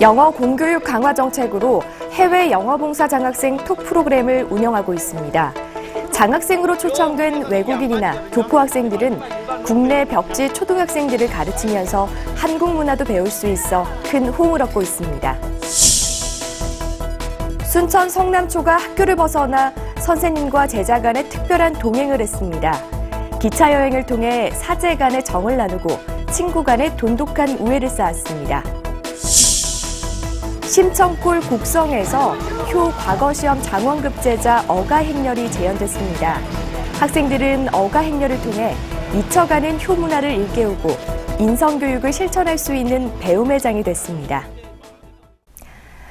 영어 공교육 강화 정책으로 해외 영어 봉사 장학생 톡 프로그램을 운영하고 있습니다. 장학생으로 초청된 외국인이나 교포 학생들은 국내 벽지 초등학생들을 가르치면서 한국 문화도 배울 수 있어 큰 호응을 얻고 있습니다. 순천 성남초가 학교를 벗어나 선생님과 제자 간의 특별한 동행을 했습니다. 기차 여행을 통해 사제 간의 정을 나누고 친구 간의 돈독한 우애를 쌓았습니다. 심청골 곡성에서 효 과거시험 장원급제자 어가행렬이 재현됐습니다. 학생들은 어가행렬을 통해 미쳐가는 효 문화를 일깨우고 인성교육을 실천할 수 있는 배움의 장이 됐습니다.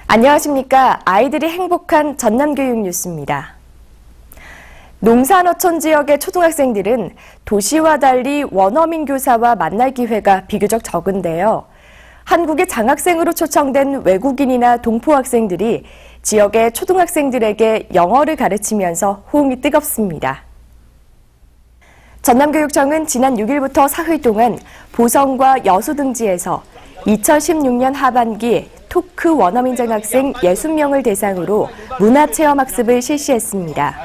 안녕하십니까. 아이들이 행복한 전남교육 뉴스입니다. 농산어촌 지역의 초등학생들은 도시와 달리 원어민 교사와 만날 기회가 비교적 적은데요. 한국에 장학생으로 초청된 외국인이나 동포 학생들이 지역의 초등학생들에게 영어를 가르치면서 호응이 뜨겁습니다. 전남교육청은 지난 6일부터 사흘 동안 보성과 여수 등지에서 2016년 하반기 토크 원어민 장학생 60명을 대상으로 문화체험학습을 실시했습니다.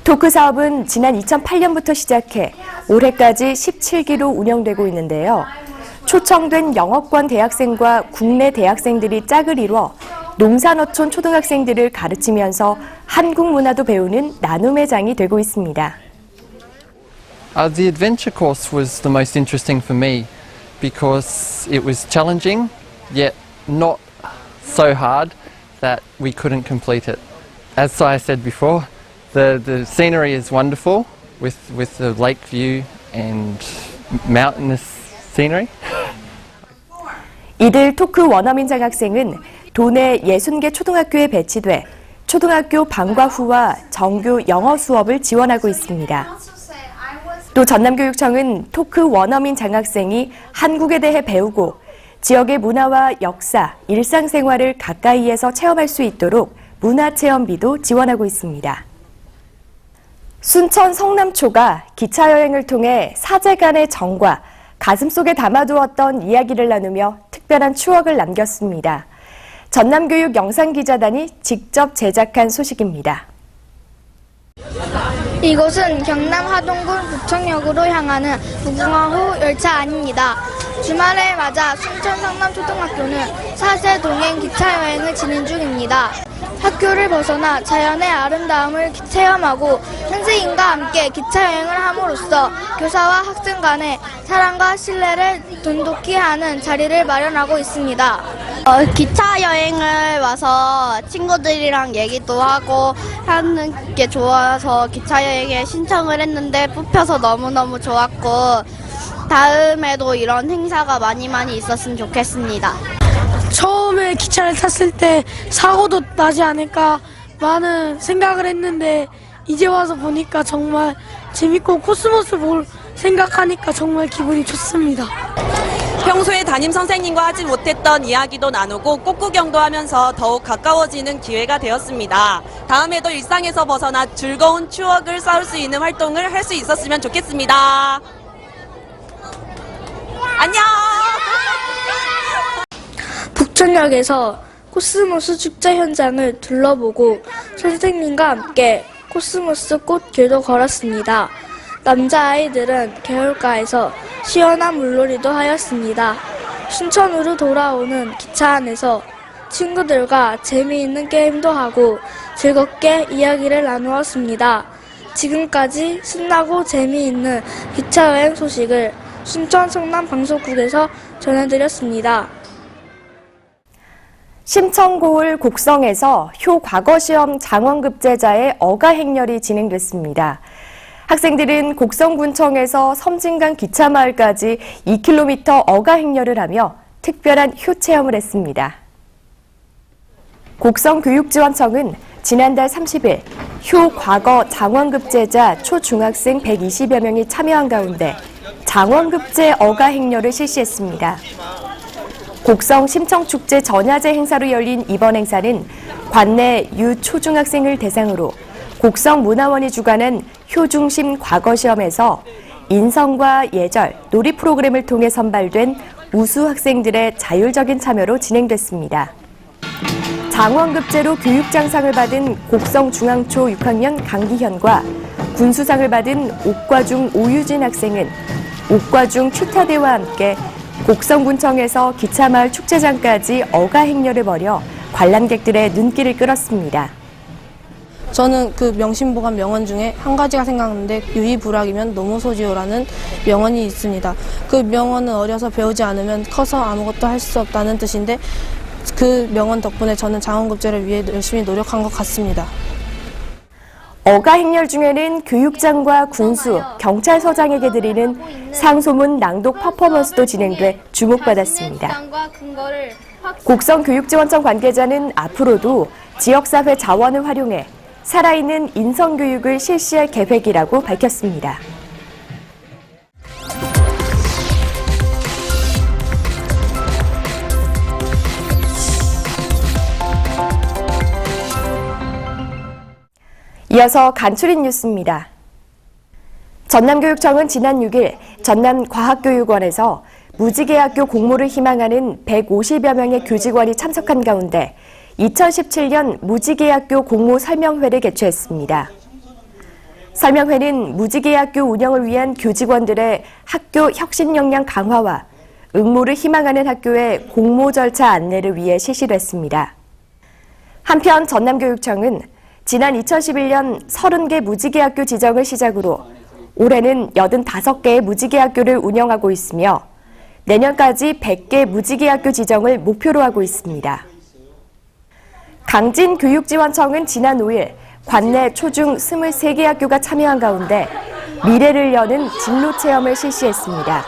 토크 사업은 지난 2008년부터 시작해 올해까지 17기로 운영되고 있는데요. 초청된 영어권 대학생과 국내 대학생들이 짝을 이뤄 농산어촌 초등학생들을 가르치면서 한국 문화도 배우는 나눔의 장이 되고 있습니다. The adventure course was the most interesting for me because it was challenging, yet not so hard that we couldn't complete it. As I said before, the scenery is wonderful with the lake view and mountainous scenery. 이들 토크 원어민 장학생은 도내 60개 초등학교에 배치돼 초등학교 방과 후와 정규 영어 수업을 지원하고 있습니다. 또 전남교육청은 토크 원어민 장학생이 한국에 대해 배우고 지역의 문화와 역사, 일상생활을 가까이에서 체험할 수 있도록 문화체험비도 지원하고 있습니다. 순천 성남초가 기차여행을 통해 사제 간의 정과 가슴속에 담아두었던 이야기를 나누며 특별한 추억을 남겼습니다. 전남교육 영상기자단이 직접 제작한 소식입니다. 이곳은 경남 하동군 부청역으로 향하는 무궁화호 열차 안입니다. 주말을 맞아 순천 성남초등학교는 4세 동행 기차여행을 진행 중입니다. 학교를 벗어나 자연의 아름다움을 체험하고 선생님과 함께 기차여행을 함으로써 교사와 학생 간의 사랑과 신뢰를 돈독히 하는 자리를 마련하고 있습니다. 기차 여행을 와서 친구들이랑 얘기도 하고 하는 게 좋아서 기차 여행에 신청을 했는데 뽑혀서 너무너무 좋았고 다음에도 이런 행사가 많이 있었으면 좋겠습니다. 처음에 기차를 탔을 때 사고도 나지 않을까 많은 생각을 했는데 이제 와서 보니까 정말 재밌고 코스모스 볼 생각하니까 정말 기분이 좋습니다. 평소에 담임 선생님과 하지 못했던 이야기도 나누고 꽃구경도 하면서 더욱 가까워지는 기회가 되었습니다. 다음에도 일상에서 벗어나 즐거운 추억을 쌓을 수 있는 활동을 할 수 있었으면 좋겠습니다. 안녕! 북촌역에서 코스모스 축제 현장을 둘러보고 선생님과 함께 코스모스 꽃길도 걸었습니다. 남자아이들은 개울가에서 시원한 물놀이도 하였습니다. 순천으로 돌아오는 기차 안에서 친구들과 재미있는 게임도 하고 즐겁게 이야기를 나누었습니다. 지금까지 신나고 재미있는 기차여행 소식을 순천 성남 방송국에서 전해드렸습니다. 심청고을 곡성에서 효 과거시험 장원급제자의 어가행렬이 진행됐습니다. 학생들은 곡성군청에서 섬진강 기차마을까지 2km 어가행렬을 하며 특별한 효 체험을 했습니다. 곡성교육지원청은 지난달 30일 효 과거 장원급제자 초중학생 120여 명이 참여한 가운데 장원급제 어가행렬을 실시했습니다. 곡성 심청축제 전야제 행사로 열린 이번 행사는 관내 유초중학생을 대상으로 곡성문화원이 주관한 효중심 과거시험에서 인성과 예절, 놀이 프로그램을 통해 선발된 우수 학생들의 자율적인 참여로 진행됐습니다. 장원급제로 교육장상을 받은 곡성중앙초 6학년 강기현과 군수상을 받은 옥과중 오유진 학생은 옥과중 취타대와 함께 곡성군청에서 기차마을 축제장까지 어가 행렬을 벌여 관람객들의 눈길을 끌었습니다. 저는 그 명심보감 명언 중에 한 가지가 생각나는데 유의불학이면 노무소지요라는 명언이 있습니다. 그 명언은 어려서 배우지 않으면 커서 아무것도 할 수 없다는 뜻인데 그 명언 덕분에 저는 장원급제를 위해 열심히 노력한 것 같습니다. 어가 행렬 중에는 교육장과 군수, 경찰서장에게 드리는 상소문 낭독 퍼포먼스도 진행돼 주목받았습니다. 곡성교육지원청 관계자는 앞으로도 지역사회 자원을 활용해 살아있는 인성교육을 실시할 계획이라고 밝혔습니다. 이어서 간추린 뉴스입니다. 전남교육청은 지난 6일 전남과학교육원에서 무지개학교 공모를 희망하는 150여 명의 교직원이 참석한 가운데 2017년 무지개학교 공모 설명회를 개최했습니다. 설명회는 무지개학교 운영을 위한 교직원들의 학교 혁신 역량 강화와 응모를 희망하는 학교의 공모 절차 안내를 위해 실시됐습니다. 한편 전남교육청은 지난 2011년 30개 무지개학교 지정을 시작으로 올해는 85개의 무지개학교를 운영하고 있으며 내년까지 100개 무지개학교 지정을 목표로 하고 있습니다. 강진교육지원청은 지난 5일 관내 초중 23개 학교가 참여한 가운데 미래를 여는 진로체험을 실시했습니다.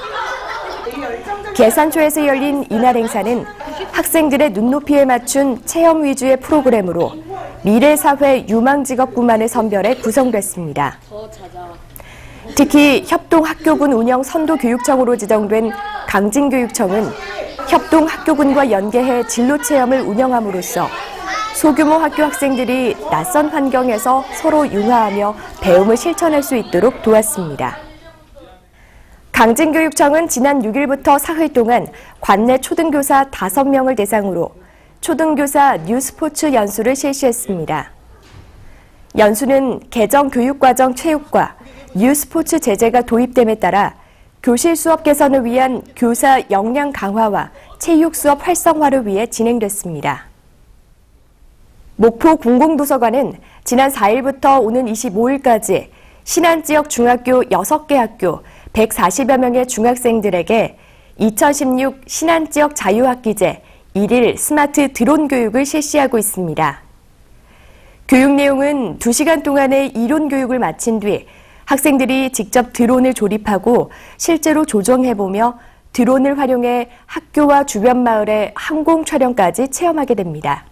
계산초에서 열린 이날 행사는 학생들의 눈높이에 맞춘 체험 위주의 프로그램으로 미래사회 유망직업군만을 선별해 구성됐습니다. 특히 협동학교군 운영 선도교육청으로 지정된 강진교육청은 협동학교군과 연계해 진로체험을 운영함으로써 소규모 학교 학생들이 낯선 환경에서 서로 융화하며 배움을 실천할 수 있도록 도왔습니다. 강진교육청은 지난 6일부터 사흘 동안 관내 초등교사 5명을 대상으로 초등교사 뉴스포츠 연수를 실시했습니다. 연수는 개정 교육과정 체육과 뉴스포츠 제재가 도입됨에 따라 교실 수업 개선을 위한 교사 역량 강화와 체육 수업 활성화를 위해 진행됐습니다. 목포 공공도서관은 지난 4일부터 오는 25일까지 신안지역 중학교 6개 학교 140여 명의 중학생들에게 2016 신안지역 자유학기제 1일 스마트 드론 교육을 실시하고 있습니다. 교육 내용은 2시간 동안의 이론 교육을 마친 뒤 학생들이 직접 드론을 조립하고 실제로 조정해보며 드론을 활용해 학교와 주변 마을의 항공 촬영까지 체험하게 됩니다.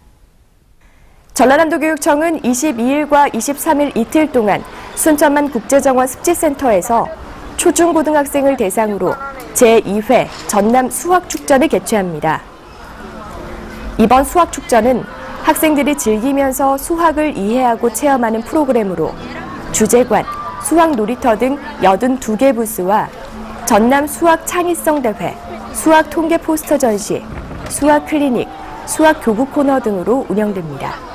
전라남도교육청은 22일과 23일 이틀 동안 순천만 국제정원 습지센터에서 초중고등학생을 대상으로 제2회 전남 수학축전을 개최합니다. 이번 수학축전은 학생들이 즐기면서 수학을 이해하고 체험하는 프로그램으로 주제관, 수학 놀이터 등 82개 부스와 전남 수학 창의성 대회, 수학 통계 포스터 전시, 수학 클리닉, 수학 교구 코너 등으로 운영됩니다.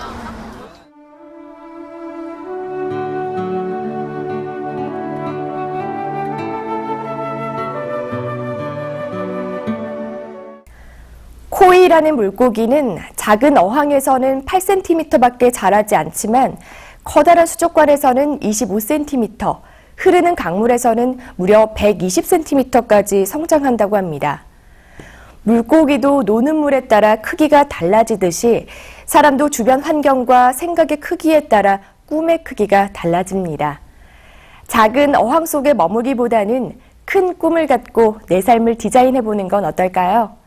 코이라는 물고기는 작은 어항에서는 8cm밖에 자라지 않지만 커다란 수족관에서는 25cm, 흐르는 강물에서는 무려 120cm까지 성장한다고 합니다. 물고기도 노는 물에 따라 크기가 달라지듯이 사람도 주변 환경과 생각의 크기에 따라 꿈의 크기가 달라집니다. 작은 어항 속에 머무기보다는 큰 꿈을 갖고 내 삶을 디자인해보는 건 어떨까요?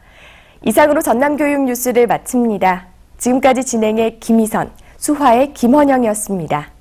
이상으로 전남교육 뉴스를 마칩니다. 지금까지 진행의 김희선, 수화의 김원영이었습니다.